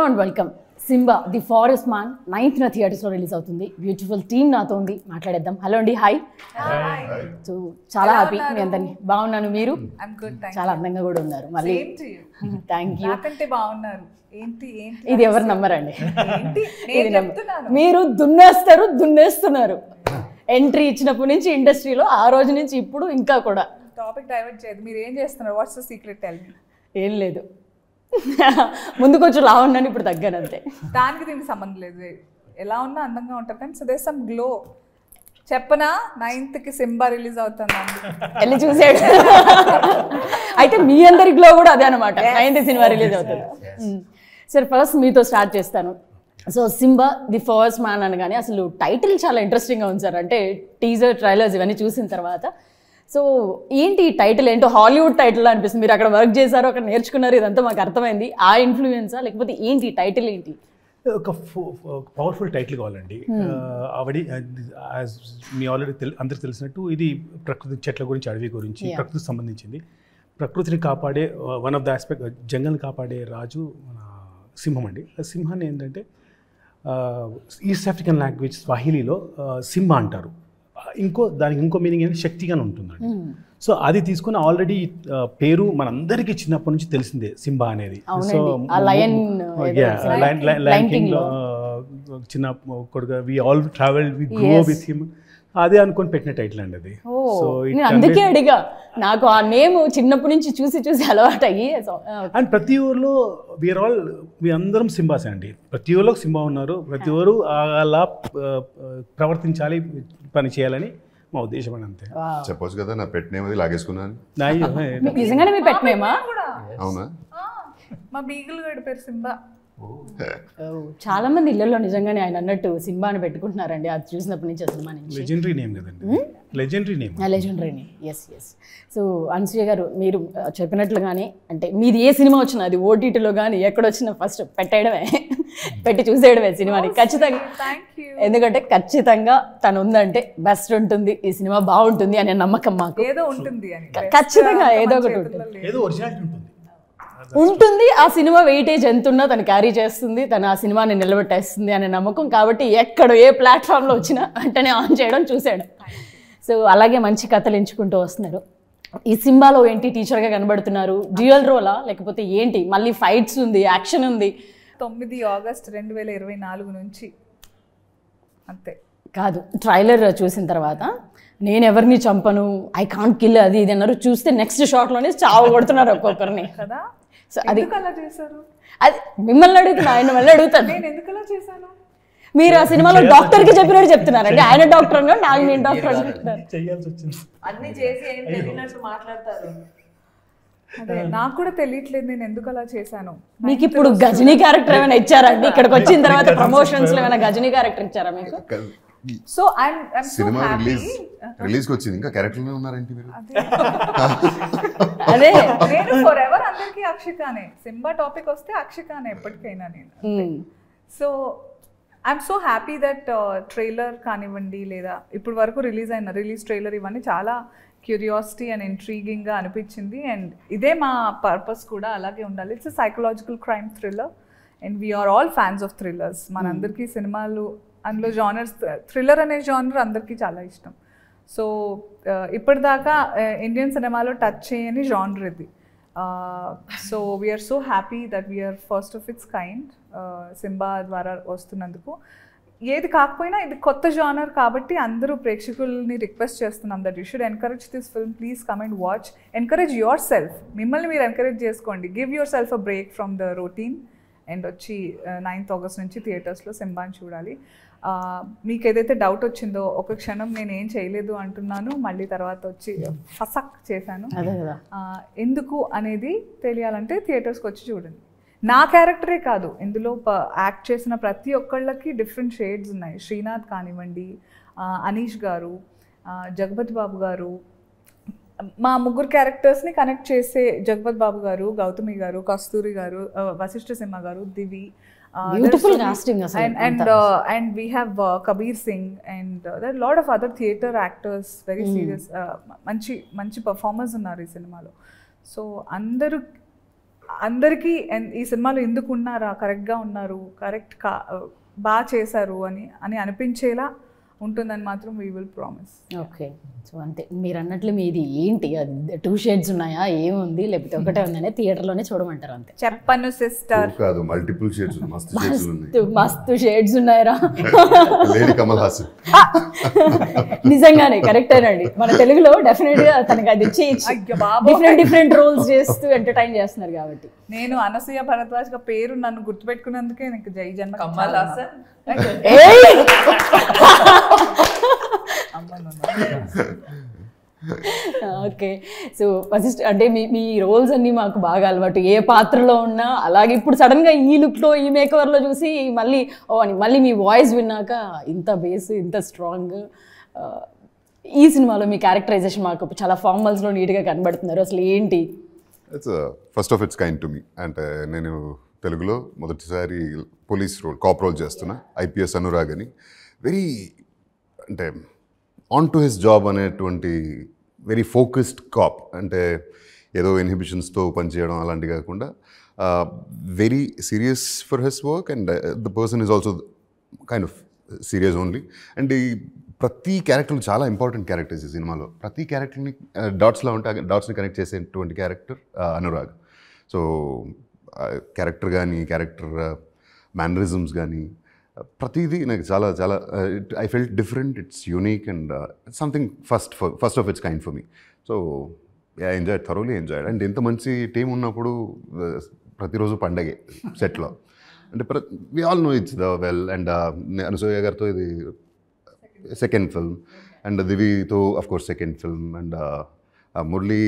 And welcome. Simba the forest man 9th థియేటర్స్లో release అవుతుంది. Beautiful team నాతో ఉంది, మాట్లాడేద్దాం. హలో అండి, హాయ్. సో చాలా హ్యాపీ మీ అందరినీ. బాగున్నాను, మీరు? చాలా అందంగా కూడా ఉన్నారు. మళ్ళీ థ్యాంక్ యూ. ఇది ఎవరు నమ్మరండి, మీరు దున్నేస్తున్నారు. ఎంట్రీ ఇచ్చినప్పటి నుంచి ఇండస్ట్రీలో, ఆ రోజు నుంచి ఇప్పుడు ఇంకా కూడా. టాపిక్ డైవర్ట్ చేయదు, మీరు ఏం చేస్తున్నారు? What's the secret? Tell me. ఏం లేదు, ముందు కొంచెం లా ఉన్నాను, ఇప్పుడు తగ్గాను అంతే. దానికి దీనికి సంబంధం లేదు, ఎలా ఉన్నా అందంగా ఉంటారు. కానీ సో దేర్ సమ్ గ్లో. చెప్పనా, 9th సింబా రిలీజ్ అవుతుందండి, వెళ్ళి చూసాడు. అయితే మీ అందరి గ్లో కూడా అదే అనమాట. 9th సినిమా రిలీజ్ అవుతుంది. సరే, ఫస్ట్ మీతో స్టార్ట్ చేస్తాను. So Simba the forest man అనగానే అసలు టైటిల్ చాలా ఇంట్రెస్టింగ్గా ఉంది సార్. అంటే టీజర్, ట్రైలర్స్ ఇవన్నీ చూసిన తర్వాత సో ఏంటి ఈ టైటిల్? ఏంటో హాలీవుడ్ టైటిల్ అనిపిస్తుంది. మీరు అక్కడ వర్క్ చేశారు, అక్కడ నేర్చుకున్నారు, ఇదంతా మాకు అర్థమైంది. ఆ ఇన్ఫ్లుయెన్సా లేకపోతే ఏంటి టైటిల్ ఏంటి? ఒక పవర్ఫుల్ టైటిల్ కావాలండి. ఆవిడ మీ ఆల్రెడీ అందరికి తెలిసినట్టు ఇది ప్రకృతి, చెట్ల గురించి, అడవి గురించి, ప్రకృతికి సంబంధించింది. ప్రకృతిని కాపాడే వన్ ఆఫ్ ద ఆస్పెక్ట్, జంగల్ని కాపాడే రాజు మన సింహం అండి. సింహాన్ని ఏంటంటే ఈస్ట్ ఆఫ్రికన్ లాంగ్వేజ్ స్వాహిలీలో సింహ అంటారు. దానికి ఇంకో మీనింగ్ ఏంటంటే శక్తిగానే ఉంటుందండి. సో అది తీసుకుని ఆల్రెడీ పేరు మనందరికీ చిన్నప్పటి నుంచి తెలిసిందే సింబా అనేది. సో లయన్ కింగ్ లో చిన్న కొడుకు, we all travel, we grow with him, అదే అనుకొని పెట్టిన టైటిల్ అండి అది. సో అందుకే అడిగా, నాకు ఆ నేమ్ చిన్నప్పటి నుంచి చూసి అలవాటు అయ్యి. అండ్ ప్రతి ఊర్లో మీ అందరం సింబాసే అండి. ప్రతి ఊర్లో సింబా ఉన్నారు. ప్రతి ఊరు అలా ప్రవర్తించాలి, పని చేయాలని మా ఉద్దేశం అని. అంతే చెప్పొచ్చు కదా, నా పెట్ నేమ్ అది లాగేసుకున్నాను. నిజంగానే మీ పెట్ నేమా? అవునా? మా బీగల్ గడి పేరు సింబా. చాలా మంది ఇళ్లలో నిజంగానే ఆయన అన్నట్టు సింబా అని పెట్టుకుంటున్నారండి. అది చూసినప్పటి నుంచి సినిమా నుంచి. లెజెండరీ నేమ్ కదండి, legendary name. Yes. So Anasuya garu, మీరు చెప్పినట్లుగానే అంటే మీది ఏ సినిమా వచ్చినా, అది ఓటీటీలో కానీ ఎక్కడొచ్చినా ఫస్ట్ పెట్టి చూసేయడమే సినిమాని ఖచ్చితంగా. ఎందుకంటే ఖచ్చితంగా తను ఉందంటే బెస్ట్ ఉంటుంది, ఈ సినిమా బాగుంటుంది అనే నమ్మకం మాకు. ఏదో ఉంటుంది అని ఖచ్చితంగా, ఏదో ఒకటి ఉంటుంది. ఆ సినిమా వెయిటేజ్ ఎంత ఉన్నా తను క్యారీ చేస్తుంది, తను ఆ సినిమాని నిలబెట్టేస్తుంది అనే నమ్మకం. కాబట్టి ఎక్కడ ఏ ప్లాట్ఫామ్లో వచ్చినా వెంటనే ఆన్ చేయడం, చూసేయడం. సో అలాగే మంచి కథలు ఎంచుకుంటూ వస్తున్నారు. ఈ సింబాలో ఏంటి, టీచర్గా కనబడుతున్నారు, డ్యూయల్ రోలా లేకపోతే ఏంటి? మళ్ళీ ఫైట్స్ ఉంది, యాక్షన్ ఉంది. 9 ఆగస్ట్ 2024 నుంచి అంతే కాదు. ట్రైలర్ చూసిన తర్వాత నేను ఎవరిని చంపను, ఐ కాంట్ కిల్, అది ఇది అన్నారు. చూస్తే నెక్స్ట్ షాట్లోనే చావు కొడుతున్నారు ఒక్కొక్కరిని కదా. సో అది చేశారు, అది మిమ్మల్ని అడుగుతున్నా, ఆయన మళ్ళీ అడుగుతాను. నేను ఎందుకు అలా చేశాను? మీరు ఆ సినిమాలో డాక్టర్కి చెప్పినట్టు చెప్తున్నారండి. ఆయన డాక్టర్ అన్నా, నాకు నేను డాక్టర్ అని చెప్తున్నారు. అన్ని చేసి ఏం తెలియనట్టు మాట్లాడతారు. అదే నాకు కూడా తెలియట్లేదు నేను ఎందుకు అలా చేశాను. మీకు ఇప్పుడు గజనీ క్యారెక్టర్ ఏమైనా ఇచ్చారండి? ఇక్కడికి వచ్చిన తర్వాత ప్రమోషన్స్ లో ఏమైనా గజనీ క్యారెక్టర్ ఇచ్చారా మీకు? సో సినిమా రిలీజ్ కి వచ్చింది, ఇంకా క్యారెక్టర్ లో ఉన్నారంటే మీరు. అదే నేను ఫర్ ఎవర్ అందరికి అక్షికానే. సింబా టాపిక్ వస్తే అక్షికానే ఎప్పటికైనా నేను. So I'm so happy that trailer కానివ్వండి, లేదా ఇప్పుడు వరకు రిలీజ్ ట్రైలర్, ఇవన్నీ చాలా క్యూరియాసిటీ అండ్ ఇంట్రీగింగ్గా అనిపించింది. అండ్ ఇదే మా పర్పస్ కూడా అలాగే ఉండాలి. It's psychological crime thriller and we're all fans of thrillers. మనందరికీ సినిమాలు, అందులో జానర్స్, థ్రిల్లర్ అనే జానర్ అందరికీ చాలా ఇష్టం. సో ఇప్పటిదాకా ఇండియన్ సినిమాలో టచ్ చేయని జానర్ ఇది. So we're so happy that we're first of its kind Simba ద్వారా వస్తున్నందుకు. ఏది కాకపోయినా ఇది కొత్త జానర్ కాబట్టి అందరూ ప్రేక్షకుల్ని రిక్వెస్ట్ చేస్తున్నాం that you should encourage this film. Please come and watch. Encourage your self, మిమ్మల్ని మీరు ఎంకరేజ్ చేసుకోండి. Give your self a break from the routine and వచ్చి 9th ఆగస్ట్ నుంచి థియేటర్స్లో సింబాని చూడాలి. మీకు ఏదైతే డౌట్ వచ్చిందో, ఒక క్షణం నేను ఏం చేయలేదు అంటున్నాను, మళ్ళీ తర్వాత వచ్చి ఫసక్ చేశాను. ఎందుకు అనేది తెలియాలంటే థియేటర్స్కి వచ్చి చూడండి. నా క్యారెక్టరే కాదు, ఇందులో యాక్ట్ చేసిన ప్రతి ఒక్కళ్ళకి డిఫరెంట్ షేడ్స్ ఉన్నాయి. శ్రీనాథ్ కానివ్వండి, అనీష్ గారు, జగపతి బాబు గారు, మా ముగ్గురు క్యారెక్టర్స్ని కనెక్ట్ చేసే జగపతి బాబు గారు, గౌతమి గారు, కస్తూరి గారు, వశిష్ఠ సింహ గారు, దివి, beautiful casting and we have Kabir Singh and there are a lot of other theatre actors, very serious, manchi performers unnaru ee cinemalo. So andaru అందరికీ ఈ సినిమాలో ఎందుకు ఉన్నారా, కరెక్ట్గా ఉన్నారు, బాగా చేశారు అని అనిపించేలా ఉంటుందని మాత్రం we will promise. Okay, so అంతే మీరు అన్నట్లు మీది ఏంటి, అది 2 షేడ్స్ ఉన్నాయా, ఏముంది, లేకపోతే ఒకటే ఉందనే థియేటర్లోనే చూడమంటారు అంతే. చెప్పను సిస్టర్. కాదు, మల్టిపుల్ షేడ్స్, మస్తు షేడ్స్ ఉన్నాయి. మస్తు షేడ్స్ ఉన్నాయరా. లేడీ కమల్ హాసన్. నిజంగానే కరెక్టేనండి. మన తెలుగులో డెఫినెట్ గా తనకి అది డిఫరెంట్ రోల్స్ చేస్తూ ఎంటర్టైన్ చేస్తున్నారు కాబట్టి. నేను అనసూయ భరద్వాజ్ గా పేరు నన్ను గుర్తుపెట్టుకున్నందుకే నాకు జై జన్మ Kamal Haasan. Okay, so first అంటే మీ రోల్స్ అన్నీ మాకు బాగా అలవాటు, ఏ పాత్రలో ఉన్నా. అలాగే ఇప్పుడు సడన్గా ఈ లుక్లో, ఈ మేకవర్లో చూసి మళ్ళీ మీ వాయిస్ విన్నాక ఇంత బేస్, ఇంత స్ట్రాంగ్. ఈ సినిమాలో మీ క్యారెక్టరైజేషన్ మాకు చాలా ఫార్మల్స్లో నీట్గా కనబడుతున్నారు. అసలు ఏంటి? It's first of its kind to me. అంటే నేను తెలుగులో మొదటిసారి పోలీస్ రోల్, కాప్ రోల్ చేస్తున్నా. ఐపీఎస్ అనురాగ్ అని, వెరీ అంటే ఆన్ టు హిస్ జాబ్ అనేటువంటి వెరీ ఫోకస్డ్ కాప్. అంటే ఏదో ఇన్హిబిషన్స్తో పనిచేయడం అలాంటివి కాకుండా very serious for his work. And the person is also kind of serious only. And ఈ ప్రతి క్యారెక్టర్లు చాలా ఇంపార్టెంట్ క్యారెక్టర్స్ ఈ సినిమాలో. ప్రతి క్యారెక్టర్ని డాట్స్లో ఉంటే డాట్స్ని కనెక్ట్ చేసేటువంటి క్యారెక్టర్ అనురాగ్. సో క్యారెక్టర్ కానీ, క్యారెక్టర్ మేనరిజమ్స్ కానీ, ప్రతిదీ నాకు చాలా చాలా I felt different. It's unique and something first of its kind for me. So I enjoy, thoroughly enjoyed. And ఇంత మంచి టీం ఉన్నప్పుడు ప్రతిరోజు పండగే సెట్లో. అంటే we all know it's the well. And Anasuya గారితో ఇది సెకండ్ ఫిల్మ్, అండ్ దివితో of course second film, and Murali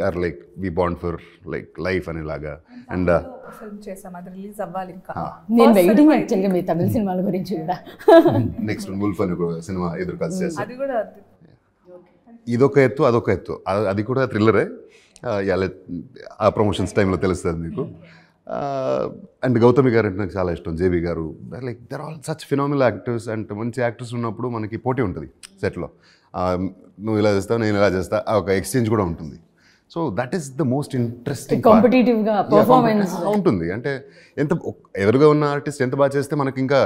are like we bond for like life అనేలాగా. అండ్ ఫిల్మ్ చేసాం, అది రిలీజ్ అవ్వాలి ఇంకా. నేను వెయిటింగ్ యాక్చువల్గా మీ తమిళ సినిమాల గురించి కూడా. నెక్స్ట్ వుల్ఫ్ అని సినిమా ఎదురు కలిసి చేస్తాం. అది కూడా ఇదొక ఎత్తు, అదొక ఎత్తు. అది కూడా థ్రిల్లరే. ఆ ప్రమోషన్స్ టైంలో తెలుస్తుంది మీకు. అండ్ గౌతమి గారు అంటే నాకు చాలా ఇష్టం, JB garu. Like there all such phenomenal actors. And మంచి యాక్టర్స్ ఉన్నప్పుడు మనకి పోటీ ఉంటుంది సెట్లో. నువ్వు ఇలా చేస్తావు, నేను ఇలా చేస్తా, ఒక ఎక్స్చేంజ్ కూడా ఉంటుంది. So that is the most interesting కాంపిటేటివ్గా పర్ఫార్మెన్స్ ఉంటుంది. అంటే ఎంత ఎవరుగా ఉన్న ఆర్టిస్ట్ ఎంత బాగా చేస్తే మనకి ఇంకా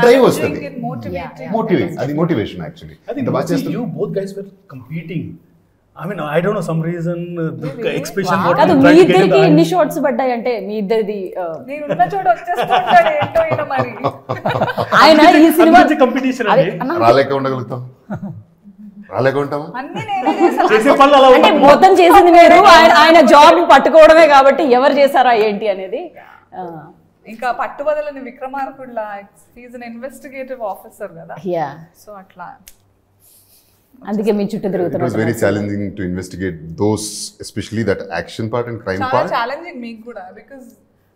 డ్రైవ్ వస్తుంది, మోటివేట్. అది మోటివేషన్ యాక్చువల్లీ. ఎంత బాగా చేస్తే you both guys were competing. I mean, I don't know, some reason the expression what కాదు, మీ ఇద్దరికి ఎన్ని షాట్స్ పడ్డాయి అంటే మీ ఇద్దరిది? నేను ఉన్న చోట వచ్చేస్తుంటాడు ఏంటో ఈయన మరి. ఆయన ఈ సినిమా competition అండి. రాలేక ఉండగలుగుతాం, రాలేక ఉంటామా? అన్ని నేనే చేశాను. చేసే పనులు అలా అంటే మొత్తం చేసింది మీరు, ఆయన జాబ్ పట్టుకోవడమే కాబట్టి ఎవరు చేశారా ఏంటి అనేది. ఇంకా పట్టుబదలని విక్రమార్కుడులా, హీఈస్ అన్ ఇన్వెస్టిగేటివ్ ఆఫీసర్ కదా. సో అట్లా అందుకే మీ చుట్టూ It was తిరుగుతున్నారు. very challenging to investigate those, especially that action part and crime చాలా part. ఛాలెంజింగ్ మీకు కూడా, బికాజ్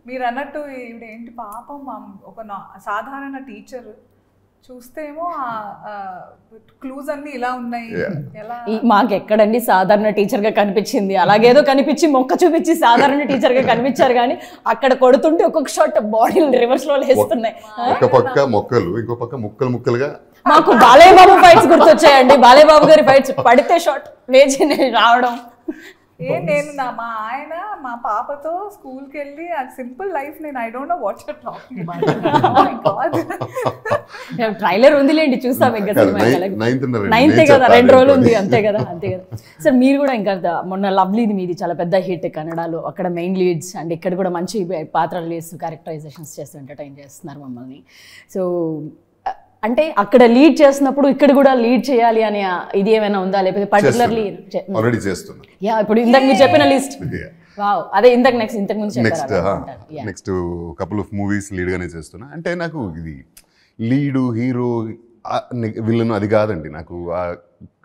మీరు అన్నట్టు ఈవిడ ఏంటి పాపం, ఒక సాధారణ టీచర్ చూస్తేమో క్లూజ్ అన్ని ఇలా ఉన్నాయి. ఎలా మాకు ఎక్కడండి సాధారణ టీచర్ గా కనిపించింది, అలాగేదో కనిపించి మొక్క చూపించి సాధారణ టీచర్ గా కనిపించారు, కానీ అక్కడ కొడుతుంటే ఒక్కొక్క షాట్ బాడీలు రివర్స్ లో లేస్తున్నాయి. ఒక పక్క మొక్కలు, ఇంకో పక్క ముక్కలు ముక్కలుగా. మాకు బాలయ్య బాబు ఫైట్స్ గుర్తొచ్చాయండి. బాలయ్య బాబు గారి ఫైట్స్ పడితే షాట్ లేచి రావడం. నేను మా ఆయన మా పాపతో స్కూల్కి వెళ్ళి ఆ సింపుల్ లైఫ్ నేను I don't know what you are talking about. Trailer ఉందిలేండి, చూస్తాం ఇంకా సినిమా. Ninth నైన్త్ కదా, 2 రోజులు ఉంది, అంతే కదా. సార్ మీరు కూడా ఇంకా మొన్న లవ్లీది మీది చాలా పెద్ద హిట్ కన్నడలో, అక్కడ మెయిన్ లీడ్స్ అండ్ ఇక్కడ కూడా మంచి పాత్రలు చేస్తూ క్యారెక్టరైజేషన్స్ చేస్తూ ఎంటర్టైన్ చేస్తున్నారు మమ్మల్ని. సో అంటే అక్కడ లీడ్ చేస్తున్నప్పుడు ఇక్కడ కూడా లీడ్ చేయాలి అని ఇది ఏమైనా ఉందా, లేకపోతే పర్టికులర్లీ ఆల్రెడీ చేస్తున్నా. ఇప్పుడు ఇందాక మీరు చెప్పిన లిస్ట్, వావ్, అదే ఇంతకు ముందు next couple of movies lead గానే చేస్తున్నా. అంటే నాకు ఇది లీడు, హీరో, విలన్ అది కాదండి. నాకు ఆ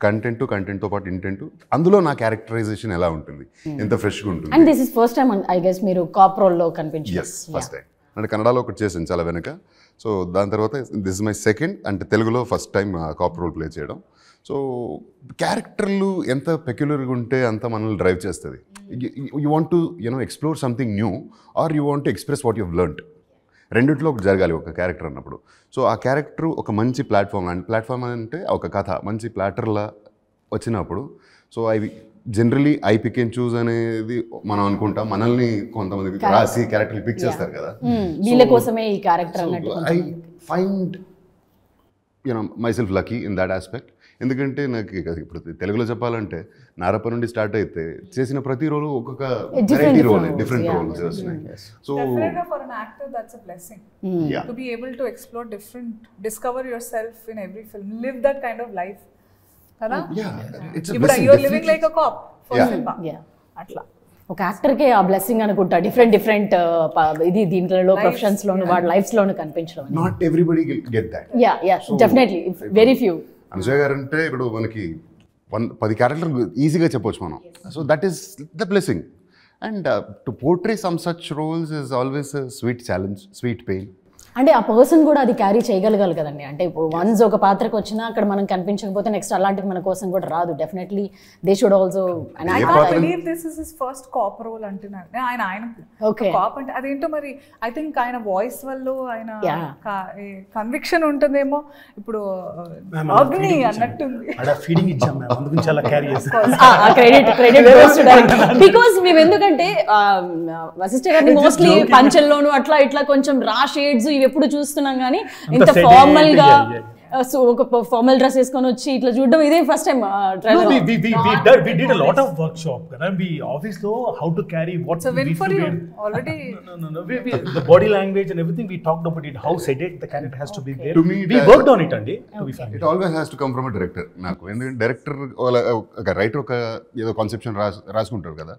కంటెంట్తో పాటు ఇంటెంట్, అందులో నా క్యారెక్టరైజేషన్ ఎలా ఉంటుంది, ఎంత ఫ్రెష్గా ఉంటుంది. And this is first time I guess మీరు కాప్ రోల్లో కనిపించారు. First time. అంటే కన్నడలో ఒకటి చేశాను చాలా వెనక. సో దాని తర్వాత దిస్ ఇస్ మై సెకండ్, అంటే తెలుగులో first time cop role play చేయడం. సో క్యారెక్టర్లు ఎంత పెక్యులర్గా ఉంటే అంత మనల్ని డ్రైవ్ చేస్తుంది. You want to explore something new, or you want to express what you've learned. రెండిట్లో ఒకటి జరగాలి ఒక క్యారెక్టర్ అన్నప్పుడు. సో ఆ క్యారెక్టర్ ఒక మంచి ప్లాట్ఫామ్, అండ్ ప్లాట్ఫామ్ అంటే ఒక కథ మంచి ప్లాటర్లా వచ్చినప్పుడు, so generally I pick and choose అనేది మనం అనుకుంటాం, మనల్ని కొంతమంది రాసి క్యారెక్టర్ పిక్ చేస్తారు కదా. వీళ్ళ కోసమే ఈ క్యారెక్టర్ అన్నట్టు I find my self lucky in that aspect. ఎందుకంటే నాకు ఇప్పుడు తెలుగులో చెప్పాలంటే నారప్ప నుండి స్టార్ట్ అయితే చేసిన ప్రతి రోలు ఒక్కొక్క వెరైటీ రోల్, డిఫరెంట్ రోల్స్ వస్తున్నాయి. So Definitely for an actor that's a blessing. To be able to explore different, discover yourself in every film, live that kind of life. Kada? it's a But blessing. you're living like a cop for Simba. Atla. ఒక యాక్టర్కే ఆ blessing అనుకుంటా, different ఇది దీంట్లో professions లోను వాడి lifes లోను కనిపించడం. Not everybody get that. Yeah definitely very few. Anasuya garu అంటే ఇప్పుడు మనకి 10 క్యారెక్టర్ ఈజీగా చెప్పొచ్చు మనం. So that is the blessing. And to portray some such roles is always sweet challenge, sweet pain. అంటే ఆ పర్సన్ కూడా అది క్యారీ చేయగలగాలి కదండి. అంటే ఇప్పుడు వన్స్ ఒక పాత్రకు వచ్చినా అక్కడ మనం కనిపించకపోతే నెక్స్ట్ అలాంటిది మన కోసం కూడా రాదు. Definitely they should also. I can't believe this is his first cop role అంటున్నారు. ఆయన కాప్ అంటే అదేంటో మరి. ఐ థింక్ ఆయన వాయిస్ వల్ల ఆయన కన్విక్షన్ ఉంటుందేమో. ఇప్పుడు అగ్ని అన్నట్టుంది. ఫీడింగ్ ఇచ్చాం మేము, అందుకని చాలా క్యారీ చేస్తాం. బికాస్ మేము ఎందుకంటే వశిష్ఠ గారిని మోస్ట్లీ పంచల్లోను అట్లా ఇట్లా కొంచెం రా షేడ్స్ ఇవి ఎప్పుడు చూస్తున్నాం కానీ ఇంత ఫార్మల్ గా ఒక ఫార్మల్ డ్రెస్ వేసుకొని వచ్చి ఇట్లా చూడడం ఇదే first time. We did a lot of workshop kada. We office lo how to carry what So win for you already. No. The body language and everything we talked about it, how sedate the character has to be there. To me, we worked on it andi, to be frank. It always has to come from a director. నాకు ఎందుకంటే director ఒక writer ఒక ఏదో conception రాసుకుంటారు కదా,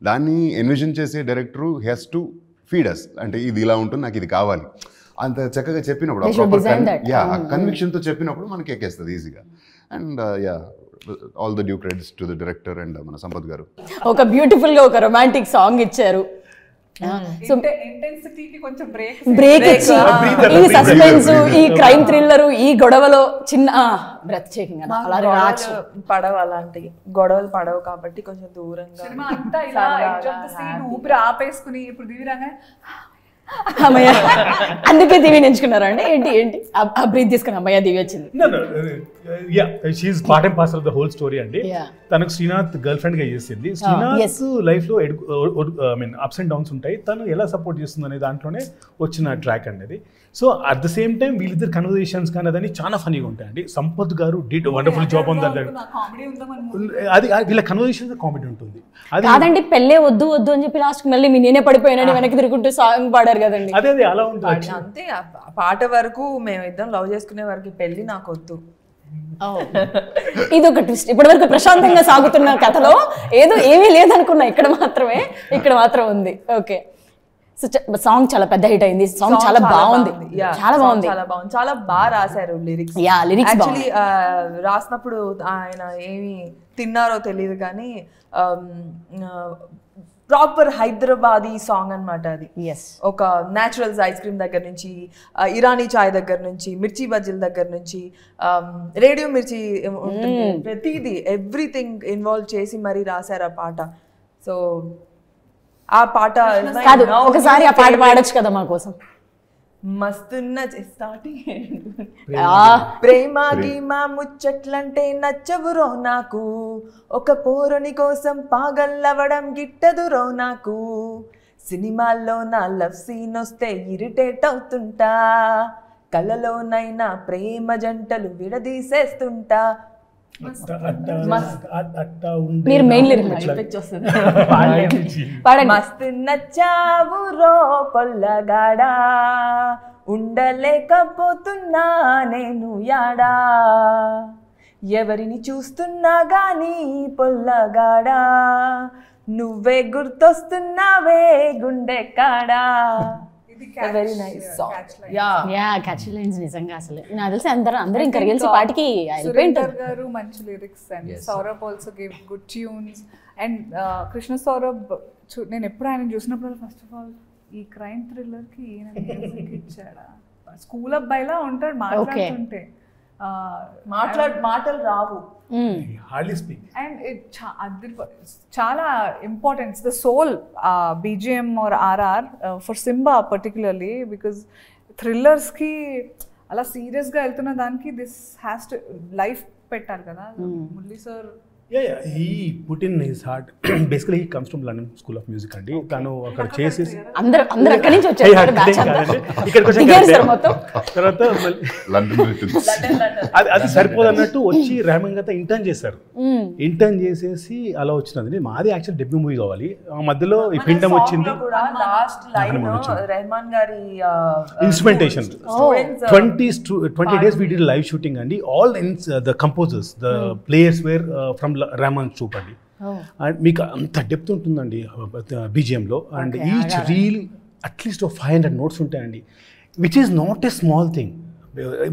దాన్ని envision చేసే director has to feed అస్. అంటే ఇది ఇలా ఉంటుంది, నాకు ఇది కావాలి అంత చక్కగా చెప్పినప్పుడు, కన్విక్షన్తో చెప్పినప్పుడు మనకి ఎక్కేస్తుంది ఈజీగా. And all the due credits to the director and మన సంపత్ గారు. ఒక బ్యూటిఫుల్ గా ఒక రొమాంటిక్ సాంగ్ ఇచ్చారు. ఇంటెన్సిటీకి కొంచెం బ్రేక్ ఇచ్చి ఈ సస్పెన్స్, ఈ క్రైమ్ థ్రిల్లర్, ఈ గొడవలో చిన్న బ్రెత్ టేకింగ్ పడవ, అలాంటి గొడవలు పడవు కాబట్టి కొంచెం దూరంగా సినిమా అంతా ఇలా ఎడ్జ్ ఆఫ్ ద సీన్ ఊపిరి ఆపేసుకుని ఇప్పుడు దివిరాగా అమ్మయ్య. అందుకే దివి ఎంచుకున్నారా అండి? ఏంటి ఆ బ్రీత్ తీసుకుని అమ్మయ్య దివి వచ్చింది. She is part and parcel of the whole story అండి. తనకు శ్రీనాథ్ గర్ల్ ఫ్రెండ్ గా చేసింది. శ్రీనాథ్ లైఫ్ లో I mean ups and downs ఉంటాయి, తను ఎలా సపోర్ట్ చేస్తుంది అనే దాంట్లోనే వచ్చిన ట్రాక్ అండి అది. So at the same time వీళ్ళిద్దరు కన్వర్సేషన్స్ కానీ అదని చాలా ఫనీగా ఉంటాయండి. సంపత్ గారు did wonderful job on that. అది వీళ్ళ కన్వర్సేషన్ కామెడీ ఉంటుంది. అది కాదండి, పెళ్ళే వద్దు అని చెప్పి లాస్ట్ మళ్ళీ నేనే పడిపోయానని వెనక్కి తిరుగుంటూ సాంగ్ పాడారు కదండి. అదే అలా ఉంటుంది అంతే. ఆ పాట వరకు మేము ఇద్దరం లవ్ చేసుకునే వరకు పెళ్లి నాకు వద్దు. ఇది ఒక ట్విస్ట్. ఇప్పటి వరకు ప్రశాంతంగా సాగుతున్న కథలో ఏమీ లేదనుకున్నా, ఇక్కడ మాత్రం ఉంది. ఓకే, సో సాంగ్ చాలా పెద్ద హిట్ అయింది. సాంగ్ చాలా బాగుంది. చాలా బాగా రాశారు లిరిక్స్. యాక్చువల్లీ రాసినప్పుడు ఆయన ఏమి తిన్నారో తెలియదు కానీ ప్రాపర్ హైదరాబాదీ సాంగ్ అనమాట అది. ఒక న్యాచురల్స్ ఐస్ క్రీమ్ దగ్గర నుంచి, ఇరానీ చాయ్ దగ్గర నుంచి, మిర్చి బజ్జీల దగ్గర నుంచి, రేడియో మిర్చి ఉంటుంది, ప్రతిదీ ఎవ్రీథింగ్ ఇన్వాల్వ్ చేసి మరీ రాశారు ఆ పాట. సో ఆ పాట ఒకసారి ఆ పాట పాడొచ్చు కదా మా కోసం. మస్తున్న స్టార్టింగ్ ప్రేమ గీమా ముచ్చట్లంటే నచ్చవురో నాకు, ఒక పోరుని కోసం పాగల్లవడం గిట్టదురో నాకు, సినిమాల్లో నా లవ్ సీన్ వస్తే ఇరిటేట్ అవుతుంటా, కలలోనైనా ప్రేమ జంటలు విడదీసేస్తుంటా. మీరు మెయిన్ మస్తు నచ్చావు రో పొల్లగాడా, ఉండలేకపోతున్నా నేను యాడా, ఎవరిని చూస్తున్నా గానీ పొల్లగాడా, నువ్వే గుర్తొస్తున్నావే గుండె కాడా. Very nice song. Catch lines నిజంగా అసలు నాకు తెలిసి అందరూ ఇంకా రియల్స్ పాటికి సురేందర్ గారు మంచి lyrics and Saurabh also give good tunes. And Krishna Saurabh నేను ఎప్పుడు ఆయన చూసినప్పుడు ఫస్ట్ ఆఫ్ ఆల్ ఈ క్రైమ్ థ్రిల్లర్ కి ఈయన మ్యూజిక్ ఇచ్చాడా, స్కూల్ అబ్బాయిలా ఉంటాడు మాట్లాడుతుంటే, మాటలు రావు. అండ్ చాలా importance the soul BGM or RR for Simba particularly, because థ్రిల్లర్స్కి అలా సీరియస్గా వెళ్తున్న దానికి దిస్ హ్యాస్ టు లైఫ్ పెట్టాలి కదా. Murali sir he put in his heart. Basically he comes from London school of music అండి. తను అక్కడ చేసేసి అందరూ అక్కడి నుంచి వచ్చారు ఇక్కడికి దిగారు మొత్తం. తర్వాత అది సరిపోదు అన్నట్టు వచ్చి ర్యామంగత ఇంటర్న్ చేశారు. ఇంటర్న్ చేసేసి అలా వచ్చినది. మాది యాక్చువల్ డెబ్యూ మూవీ కావాలి. ఆ మధ్యలో ఈ పిండం వచ్చింది. లాస్ట్ లైన్ రెహమాన్ గారి instrumentation 20 days we did live shooting అండి. All the composers, the players were from Rahman troupe అండి. అండ్ మీకు అంత డెప్త్ ఉంటుందండి బీజిఎంలో. And each reel at least 500 notes ఉంటాయండి, which is not a small thing.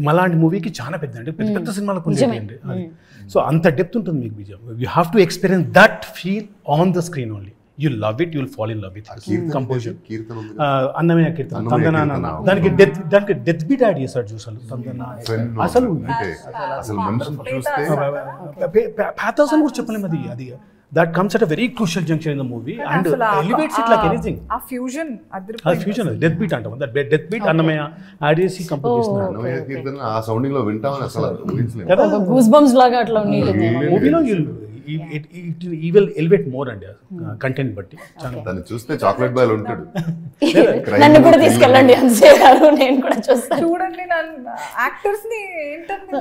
మలాంటి మూవీకి చాలా పెద్ద అండి, పెద్ద పెద్ద సినిమాలకు ఉండేది. సో అంత డెప్త్ ఉంటుంది మీకు BGM. You have to experience that feel on the screen only. You love it, you'll fall in love with it. Composition. అన్నమైన కీర్తన తందనాన. దానికి డెత్ బీట్ యాడ్ చేశాడు చూసాను. తందనాన అసలు మనిషిని చూస్తే pathos అని కూడా చెప్పలేము. అది that comes at a very crucial juncture in the movie and elevates it like anything. ఆ ఫ్యూజన్ డెత్ బీట్ అంటాం. That death beat Annamayya add చేసి కంపోజ్ చేస్తున్నారు. అన్నమయ్య కీర్తన ఆ సౌండింగ్ లో వింటామని అసలు ఊహించలేము కదా. గూస్ బంప్స్ లాగా అట్లా ఉంది మూవీలో. ఈ విల్ ఎలివేట్ మోర్ అండి కంటెంట్ బట్టి. దాన్ని చూస్తే చాక్లెట్ బాయ్ ఉంటాడు. నన్ను కూడా తీసుకెళ్ళండి అంతేగారు, నేను కూడా చూస్తాను. చూడండి యాక్టర్స్ ని ఏంటంటే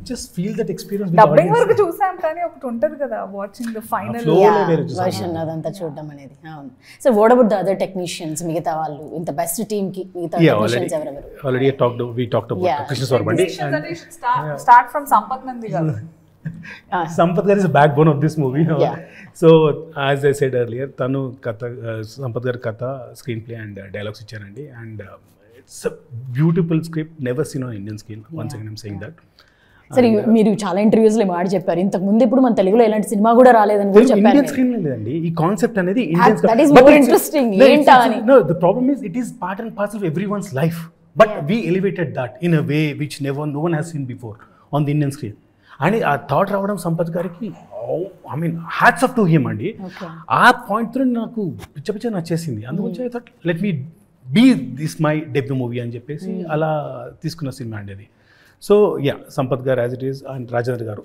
just feel that experience. Dubbing వరకు చూసాం కానీ ఒకటి ఉంటది కదా వాచింగ్ ద ఫైనల్ వర్షన్ అదంతా చూడడం అనేది. So what about the other technicians, మిగతా వాళ్ళు ఇంత బెస్ట్ టీమ్ కి మిగతా టెక్నీషియన్స్ ఎవరెవరు? Already we talked about Krishna Swaroop అండి. స్టార్ట్ ఫ్రమ్ సంపత్ నంది గారు. Sampath Gar is a backbone of this movie. So as I said earlier, tanu katha Sampath Gar katha, screenplay and dialogues ichcharandi, and it's a beautiful script never seen on Indian screen. Once again I'm saying that. సరే, మీరు చాలా interviews లో మాట చెప్పారు, ఇంతకు ముందు ఇప్పుడు మన తెలుగులో ఎలాంటి సినిమా కూడా రాలేదని కూడా చెప్పారు. ఇండియన్ స్క్రీన్ లేదండి ఈ కాన్సెప్ట్ అనేది. That is more interesting. ఏంటా అని. No, the problem is it is part and parcel of everyone's life, but we elevated that in a way which no one has seen before on the Indian screen. అని ఆ thought రావడం సంపత్ గారికి, I mean hats off to him అండి. ఆ పాయింట్తో నాకు పిచ్చ నచ్చేసింది. అందుగురించి I thought let me be this my debut movie అని చెప్పేసి అలా తీసుకున్న సినిమా అండి అది. సో సంపత్ గారు as it is and Rajendra గారు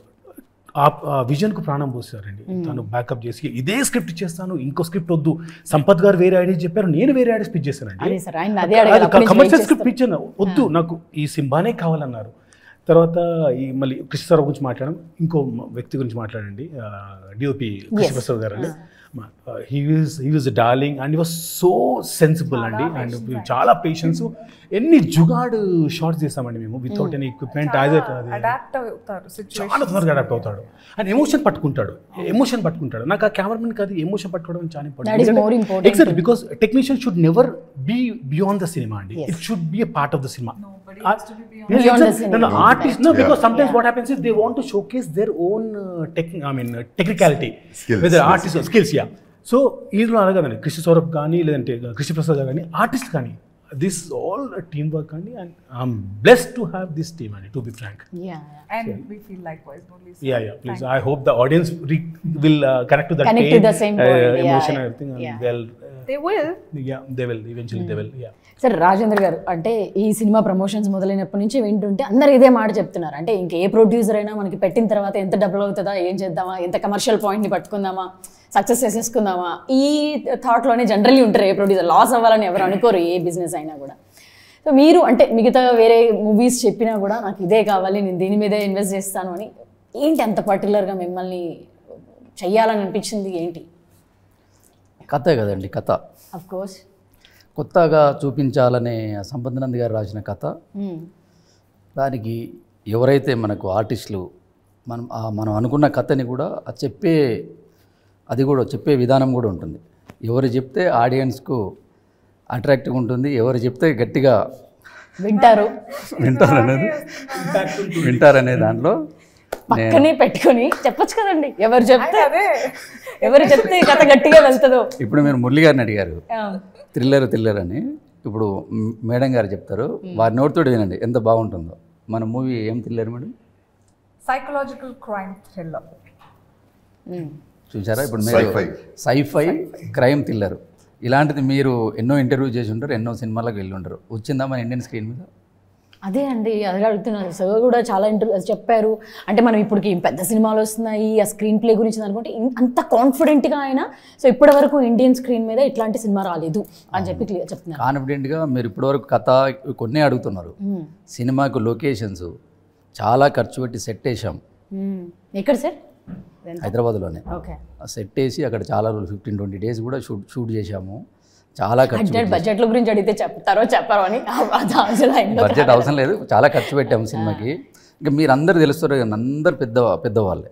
ఆ విజన్కు ప్రాణం పోసారండి. తను బ్యాకప్ చేసి ఇదే స్క్రిప్ట్ చేస్తాను, ఇంకో స్క్రిప్ట్ వద్దు. సంపత్ గారు వేరే ఐడియా చెప్పారు, నేను వేరే ఐడియా పిచ్ చేశానండి. కమర్షియల్ స్క్రిప్ట్ పిచ్చాను, వద్దు నాకు ఈ సినిమానే కావాలన్నారు. తర్వాత ఈ మళ్ళీ కృష్ణ సార్ గురించి మాట్లాడడం, ఇంకో వ్యక్తి గురించి మాట్లాడండి, డిఓపి కృష్ణప్రసాద్ గారు అండి. He was darling and he was so sensible అండి. అండ్ చాలా పేషెన్స్. ఎన్ని జుగాడు షార్ట్స్ చేస్తామండి మేము వితౌట్ ఎనీ ఎక్విప్మెంట్. చాలా తొందరగా అడాప్ట్ అవుతాడు అండ్ ఎమోషన్ పట్టుకుంటాడు. నాకు ఆ కెమెరామెన్ కాదు, ఎమోషన్ పట్టుకోవడం చాలా important. Exactly, because technician should never be beyond the cinema అండి. It should be a part of the cinema. Artists, no, because sometimes what happens is they want to showcase their own technicality, whether artists or skills. So ఈరోజు అలాగదండి, కృష్ణ సౌరభ్ కానీ లేదంటే కృష్ణప్రసాద్ కానీ artist కానీ, this all a teamwork and I'm blessed to have this team and to be frank. And we feel likewise. Please, I hope the audience will connect to that pain, to the same emotion and everything, and they will eventually they will. సరే, రాజేంద్ర గారు, అంటే ఈ cinema promotions మొదలైనప్పటి నుంచి వింటుంటే అందరు ఇదే మాట చెప్తున్నారు. అంటే ఇంక ఏ ప్రొడ్యూసర్ అయినా మనకి పెట్టిన తర్వాత ఎంత డబ్బులు అవుతుందా, ఏం చేద్దామా, ఎంత కమర్షియల్ పాయింట్ని పట్టుకుందామా, సక్సెస్ చేసేసుకుందామా, ఈ థాట్లోనే జనరల్లీ ఉంటారు. ఏ ప్రొడ్యూసర్ లాస్ అవ్వాలని ఎవరు అనుకోరు, ఏ బిజినెస్ అయినా కూడా. సో మీరు అంటే మిగతా వేరే మూవీస్ చెప్పినా కూడా నాకు ఇదే కావాలి, నేను దీని మీదే ఇన్వెస్ట్ చేస్తాను అని ఏంటి అంత పర్టికులర్గా మిమ్మల్ని చెయ్యాలని అనిపించింది ఏంటి? కథే కదండి, కథ అఫ్ కోర్స్ కొత్తగా చూపించాలనే సంపత్ నంది గారు రాసిన కథ. దానికి ఎవరైతే మనకు ఆర్టిస్టులు మనం అనుకున్న కథని కూడా అది కూడా చెప్పే విధానం కూడా ఉంటుంది. ఎవరు చెప్తే ఆడియన్స్కు అట్రాక్టివ్గా ఉంటుంది, ఎవరు చెప్తే గట్టిగా వింటారనే దాంట్లో పక్కనే పెట్టుకొని చెప్పొచ్చు కదండి, ఎవరు చెప్తే కథ గట్టిగా వెళ్తుందో. ఇప్పుడు మీరు మురళి గారిని అడిగారు థ్రిల్లర్ అని, ఇప్పుడు మేడం గారు చెప్తారు, వారి నోటితోటి వినండి ఎంత బాగుంటుందో. మన మూవీ ఏం thriller madam? Psychological crime thriller. చూసారా, ఇప్పుడు మీరు సైఫై క్రైమ్ థ్రిల్లర్ ఇలాంటిది మీరు ఎన్నో ఇంటర్వ్యూ చేసి ఉంటారు, ఎన్నో సినిమాలకు వెళ్ళి ఉంటారు. వచ్చిందా మన ఇండియన్ స్క్రీన్ మీద? అదే అండి, అదే అడుగుతున్నాను. సార్ కూడా చాలా చెప్పారు. అంటే మనం ఇప్పటికి పెద్ద సినిమాలు వస్తున్నాయి, ఆ స్క్రీన్ ప్లే గురించి అనుకుంటే అంత కాన్ఫిడెంట్గా ఆయన సో ఇప్పటి వరకు ఇండియన్ స్క్రీన్ మీద ఇట్లాంటి సినిమా రాలేదు అని చెప్పి క్లియర్ చెప్తున్నారు. కాన్ఫిడెంట్గా మీరు ఇప్పటివరకు కథ కొన్నే అడుగుతున్నారు. సినిమాకు లొకేషన్స్ చాలా ఖర్చు పెట్టి సెట్ వేసాం. ఎక్కడ సార్? హైదరాబాద్లోనే ఓకే. సెట్ వేసి అక్కడ చాలా రోజులు 15-20 డేస్ కూడా షూట్ చేసాము. చాలా ఖర్చు బడ్జెట్ల గురించి అడిగితే చెప్పారు అని బడ్జెట్ అవసరం లేదు, చాలా ఖర్చు పెట్టాము సినిమాకి. ఇంకా మీరు అందరు తెలుస్తారు కదా, అందరు పెద్దవాళ్ళే,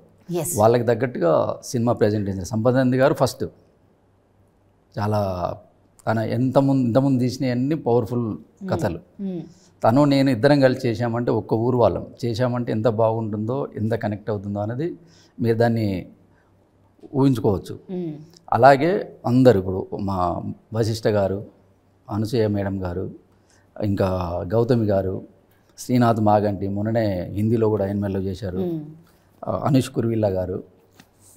వాళ్ళకి తగ్గట్టుగా సినిమా ప్రెజెంటేషన్. సంపత్ గారు ఫస్ట్ చాలా తన ఇంతకుముందు తీసినవన్నీ పవర్ఫుల్ కథలు. తను నేను ఇద్దరం కలిసి చేశామంటే ఒక్క ఊరు వాళ్ళం చేశామంటే ఎంత బాగుంటుందో, ఎంత కనెక్ట్ అవుతుందో అనేది మీరు దాన్ని ఊహించుకోవచ్చు. అలాగే అందరు ఇప్పుడు మా వశిష్ఠ గారు, అనసూయ మేడం గారు, ఇంకా గౌతమి గారు, శ్రీనాథ్ మాగంటి మొన్ననే హిందీలో కూడా ఎన్ఎంఎల్లో చేశారు, అనుష్ కుర్విల్లా గారు.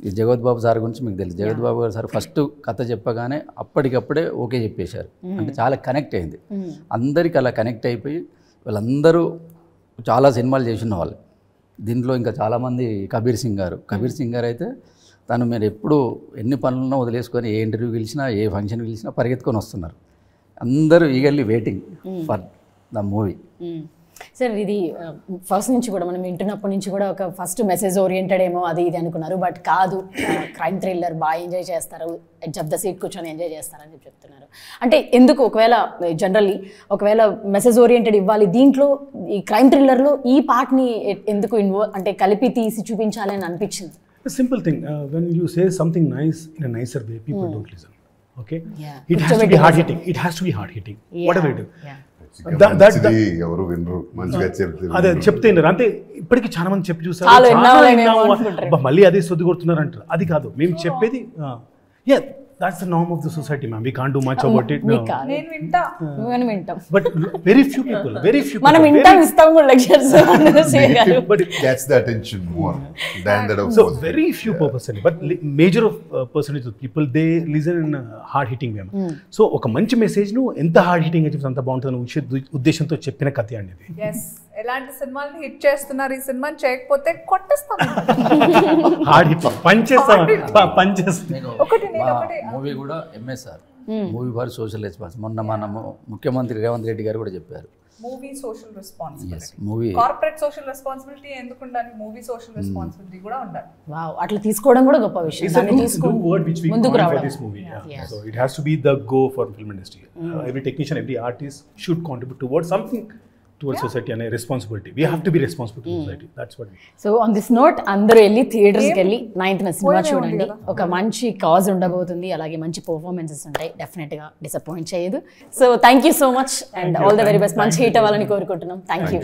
ఈ జగత్ బాబు సార్ గురించి మీకు తెలుసు. జగత్ బాబు గారు సార్ ఫస్ట్ కథ చెప్పగానే అప్పటికప్పుడే ఓకే చెప్పేశారు. అంటే చాలా కనెక్ట్ అయింది. అందరికి అలా కనెక్ట్ అయిపోయి వాళ్ళందరూ చాలా సినిమాలు చేసిన వాళ్ళు. దీంట్లో ఇంకా చాలామంది కబీర్ సింగ్ గారు అయితే తను మీరు ఎప్పుడు ఎన్ని పనులను వదిలేసుకొని ఏ ఇంటర్వ్యూ పిలిచినా ఏ ఫంక్షన్ పిలిచినా పరిగెత్తుకొని వస్తున్నారు. అందరూ eagerly waiting for the movie. Sir ఇది ఫస్ట్ నుంచి కూడా మనం వింటున్నప్పటి నుంచి కూడా ఒక ఫస్ట్ మెసేజ్ ఓరియంటెడ్ ఏమో అది ఇది అనుకున్నారు, బట్ కాదు, క్రైమ్ థ్రిల్లర్ బాగా ఎంజాయ్ చేస్తారు, ఎడ్జ్ ఆఫ్ ద సీట్ కూర్చొని ఎంజాయ్ చేస్తారని చెప్పి చెప్తున్నారు. అంటే ఎందుకు ఒకవేళ జనరల్లీ ఒకవేళ మెసేజ్ ఓరియంటెడ్ ఇవ్వాలి దీంట్లో ఈ క్రైమ్ థ్రిల్లర్లో ఈ పార్ట్ని ఎందుకు అంటే కలిపి తీసి చూపించాలి అని అనిపించింది? A simple thing, when you say something nice in a nicer way, people don't listen. Okay? It has to be hard hitting. It has to be hard hitting. Whatever it is. ఎవరు వినరు, మంచిగా చెప్తే అదే చెప్తే అంతే. ఇప్పటికీ చాలా మంది చెప్పి చూసారు, మళ్ళీ అదే సొద్దు కొడుతున్నారు అంటారు. అది కాదు మేము చెప్పేది. That's the norm of the society, ma'am. We can't do much about it. నేను వింటాం. But very few people. మనం వింటాం, ఇస్తాం కూడా lectures. But it gets the attention more than that of so very few purposes. But major of percentage of people, they listen in hard hitting way. So ఒక మంచి message ను ఎంత hard hitting అయితే అంత బాగుంటుందని ఉద్దేశంతో చెప్పిన కథ అండి ఇది. yes ఎలాంటి సినిమాల్ని హిట్ చేస్తున్నారు, ఈ సినిమాని చేయకపోతే కొట్టేస్తాం. హార్డ్ హిట్టింగ్ పంచేస్తాం. మూవీ కూడా MSR movie for social response. మొన్న మన ముఖ్యమంత్రి రేవంత్ రెడ్డి గారు కూడా చెప్పారు, movie social responsibility. Movie corporate social responsibility ఎందుకు ఉండాలి, మూవీ సోషల్ రెస్పాన్సిబిలిటీ కూడా ఉండాలి. వావ్, అట్లా తీసుకోవడం కూడా గొప్ప విషయం. దాన్ని తీసుకొని ముందుకు రావడం. This movie, so it has to be the go for film industry. Every technician, every artist should contribute towards something, towards society and a responsibility. We have to be responsible to society. That's what we. So on this note, అందరూ వెళ్ళి థియేటర్స్కి వెళ్ళి 9th cinema చూడండి. ఒక మంచి cause ఉండబోతుంది, అలాగే మంచి పర్ఫార్మెన్సెస్ ఉంటాయి, డెఫినెట్గా డిసప్పాయింట్ చేయదు. So thank you so much and all the very best. మంచి హిట్ అవ్వాలని కోరుకుంటున్నాం. Thank you.